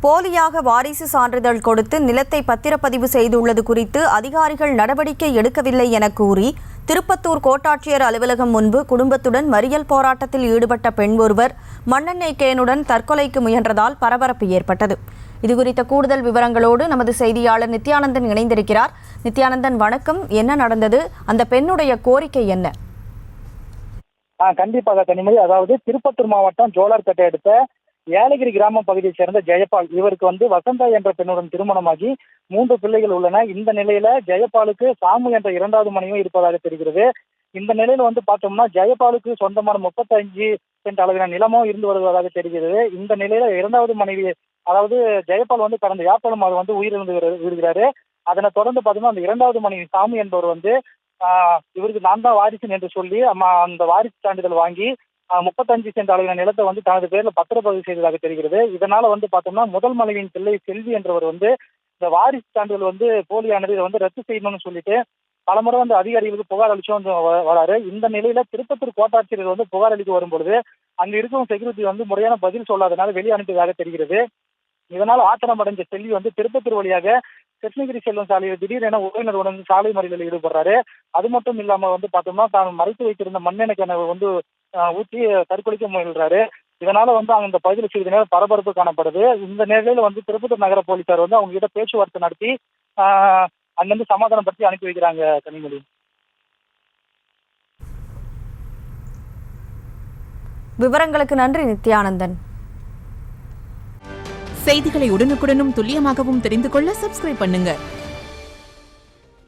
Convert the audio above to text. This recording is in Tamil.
போலியாக வாரிசு சான்றிதழ் கொடுத்து நிலத்தை பத்திரப்பதிவு செய்துள்ளது குறித்து அதிகாரிகள் நடவடிக்கை எடுக்கவில்லை என கூறி திருப்பத்தூர் கோட்டாட்சியர் அலுவலகம் முன்பு குடும்பத்துடன் மறியல் போராட்டத்தில் ஈடுபட்ட பெண் ஒருவர் மண்ணெண்ணெய் கேனுடன் தற்கொலைக்கு முயன்றதால் பரபரப்பு ஏற்பட்டது. இதுகுறித்த கூடுதல் விவரங்களோடு நமது செய்தியாளர் நித்யானந்தன் இணைந்திருக்கிறார். நித்யானந்தன், வணக்கம். என்ன நடந்தது? அந்த பெண்ணுடைய கோரிக்கை என்ன? கண்டிப்பாக கனிமொழி, அதாவது திருப்பத்தூர் மாவட்டம் ஜோலார்பேட்டை அடுத்த ஏலகிரி கிராம பகுதியை சேர்ந்த ஜெயபால், இவருக்கு வசந்தா என்ற பெண்ணுடன் திருமணமாகி 3 பிள்ளைகள் உள்ளன. இந்த நிலையில ஜெயபாலுக்கு சாமு என்ற 2வது மனைவியும் இருப்பதாக தெரிகிறது. இந்த நிலையில பார்த்தோம்னா ஜெயபாலுக்கு சொந்தமான 35 சென்ட் அளவிலான நிலமும் இருந்து வருவதாக தெரிகிறது. இந்த நிலையில 2வது மனைவி, அதாவது ஜெயபால் கடந்த ஏப்ரல் மாதம் உயிரிழந்து வருகிறாரு. அதனை தொடர்ந்து பார்த்தோம்னா அந்த 2வது மனைவி சாமு என்பவர் இவருக்கு நான் தான் வாரிசு என்று சொல்லி அந்த வாரிசு சான்றிதழ் வாங்கி 35 சென்ட் அளவிலான நிலத்தை தனது பேர்ல பத்திரப்பதிவு செய்ததாக தெரிகிறது. இதனால பார்த்தோம்னா முதல் மனைவியின் பிள்ளை செல்வி என்றவர் இந்த வாரிசு சான்றிதழ் போலியானது இதை ரத்து செய்யணும்னு சொல்லிட்டு பலமுறை அதிகாரிகளுக்கு புகார் அளிச்சும் வராரு. இந்த நிலையில திருப்பத்தூர் கோட்டாட்சியர் புகார் அளிக்க வரும்பொழுது அங்க இருக்கும் செக்யூரிட்டி முறையான பதில் சொல்லாதனால வெளியே அனுப்பியதாக தெரிகிறது. இதனால் ஆத்திரம் அடைஞ்ச செல்வி திருப்பத்தூர் வழியாக கிருஷ்ணகிரி செல்லும் சாலையில் திடீரென உறவினருடன் சாலை மறியலில் ஈடுபடுறாரு. அது மட்டும் இல்லாம பார்த்தோம்னா தான் மறைத்து வைத்திருந்த மண்ணெண்ணெய் கிணறு ஊற்றி தற்கொலைக்க முயல்றாரு. இதனால அந்த பகுதியில் சிறிது நேரம் பரபரப்பு காணப்படுது. இந்த நிலையில திருப்பத்தூர் நகர போலீசார் அவங்க கிட்ட பேச்சுவார்த்தை நடத்தி அங்கிருந்து சமாதானப்படுத்தி அனுப்பி வைக்கிறாங்க. கனிமொழி, விவரங்களுக்கு நன்றி நித்யானந்தன். செய்திகளை உடனுக்குடனும் துல்லியமாகவும் தெரிந்து கொள்ள சப்ஸ்கிரைப் பண்ணுங்க.